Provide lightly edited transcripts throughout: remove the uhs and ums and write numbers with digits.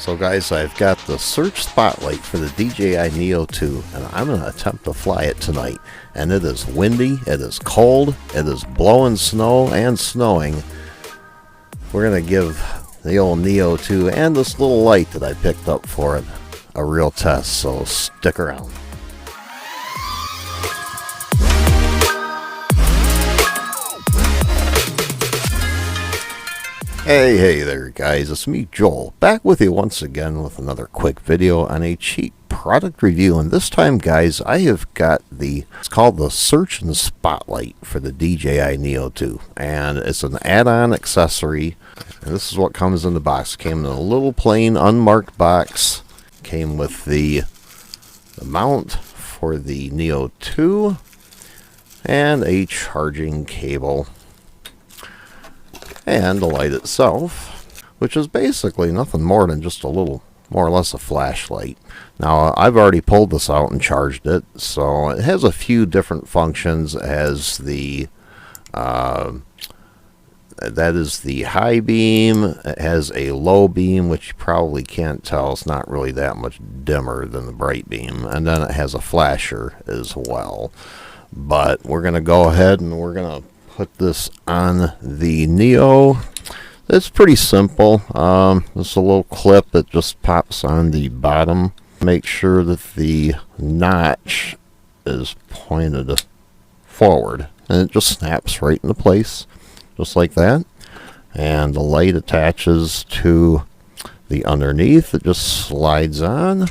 So guys, I've got the search spotlight for the DJI Neo 2, and I'm going to attempt to fly it tonight. And it is windy, it is cold, it is blowing snow and snowing. We're going to give the old Neo 2 and this little light that I picked up for it a real test, so stick around. Hey there guys, it's me Joel, back with you once again with another quick video on a cheap product review. And this time guys, I have got it's called the Search and Spotlight for the DJI Neo 2, and it's an add-on accessory, and this is what comes in the box. It came in a little plain unmarked box, came with the mount for the Neo 2 and a charging cable, and the light itself, which is basically nothing more than just a little, more or less a flashlight. Now, I've already pulled this out and charged it, so it has a few different functions. It has the, that is the high beam. It has a low beam, which you probably can't tell. It's not really that much dimmer than the bright beam. And then it has a flasher as well. But we're going to go ahead and we're going to put this on the Neo. It's pretty simple. It's a little clip that just pops on the bottom. Make sure that the notch is pointed forward, and it just snaps right into place, just like that. And the light attaches to the underneath. It just slides on.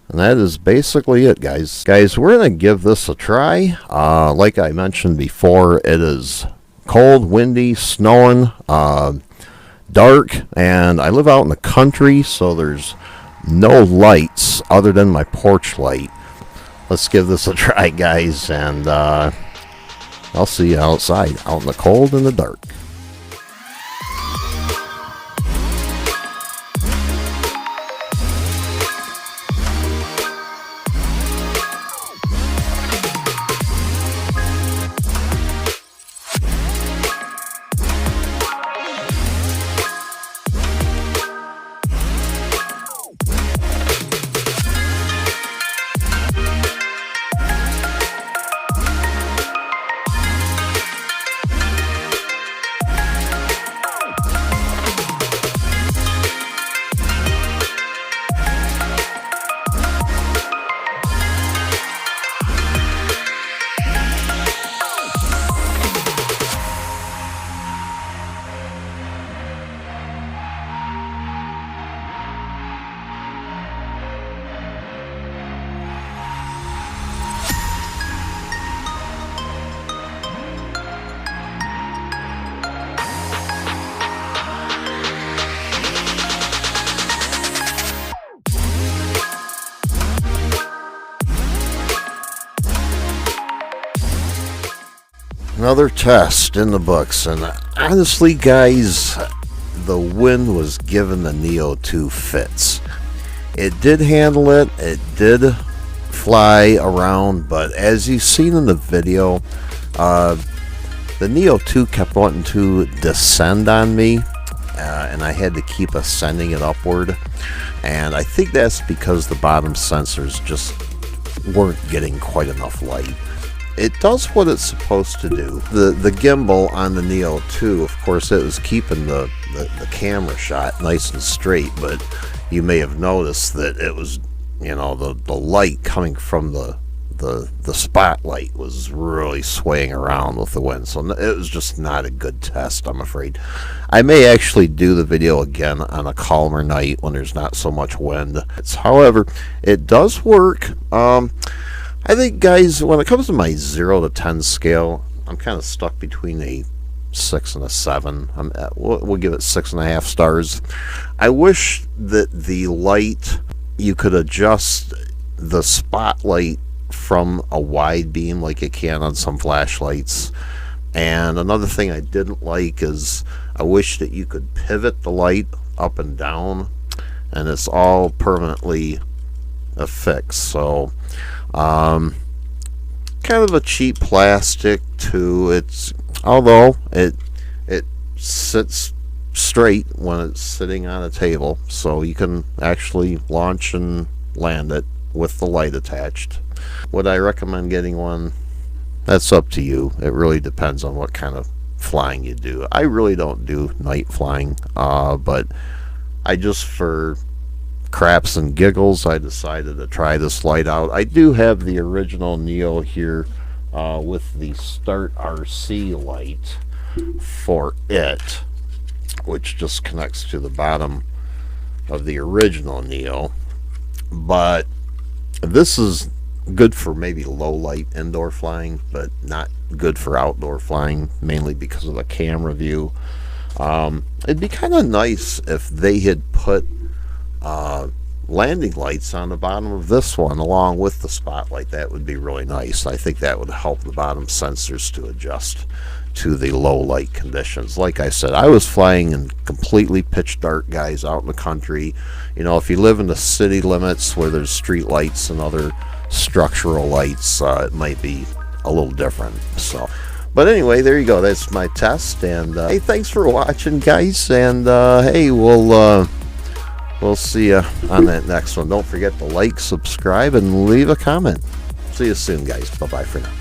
And that is basically it, guys. Guys, we're going to give this a try. Like I mentioned before, it is cold, windy, snowing, dark, and I live out in the country, so there's no lights other than my porch light. Let's give this a try, guys, and I'll see you outside, out in the cold and the dark. Another test in the books, and honestly guys, the wind was giving the Neo 2 fits. It did handle it, it did fly around, but as you've seen in the video, the Neo 2 kept wanting to descend on me, and I had to keep ascending it upward, and I think that's because the bottom sensors just weren't getting quite enough light. It does what it's supposed to do. The gimbal on the Neo 2, of course, it was keeping the camera shot nice and straight, but you may have noticed that it was, you know, the light coming from the spotlight was really swaying around with the wind, so it was just not a good test, I'm afraid. I may actually do the video again on a calmer night when there's not so much wind. However, it does work. I think, guys, when it comes to my 0 to 10 scale, I'm kind of stuck between a 6 and a 7. We'll give it 6.5 stars. I wish that the light, you could adjust the spotlight from a wide beam like you can on some flashlights. And another thing I didn't like is I wish that you could pivot the light up and down, and it's all permanently affixed. So kind of a cheap plastic too. Although it sits straight when it's sitting on a table, so you can actually launch and land it with the light attached. Would I recommend getting one? That's up to you. It really depends on what kind of flying you do. I really don't do night flying, but I just, for craps and giggles, I decided to try this light out. I do have the original Neo here with the Start RC light for it, which just connects to the bottom of the original Neo. But this is good for maybe low light indoor flying, but not good for outdoor flying, mainly because of the camera view. It'd be kind of nice if they had put landing lights on the bottom of this one along with the spotlight. That would be really nice. I think that would help the bottom sensors to adjust to the low light conditions. Like I said, I was flying in completely pitch dark, guys, out in the country. You know, if you live in the city limits where there's street lights and other structural lights, it might be a little different. So, but anyway, there you go. That's my test. And hey, thanks for watching, guys. And hey, we'll see you on that next one. Don't forget to like, subscribe, and leave a comment. See you soon, guys. Bye bye for now.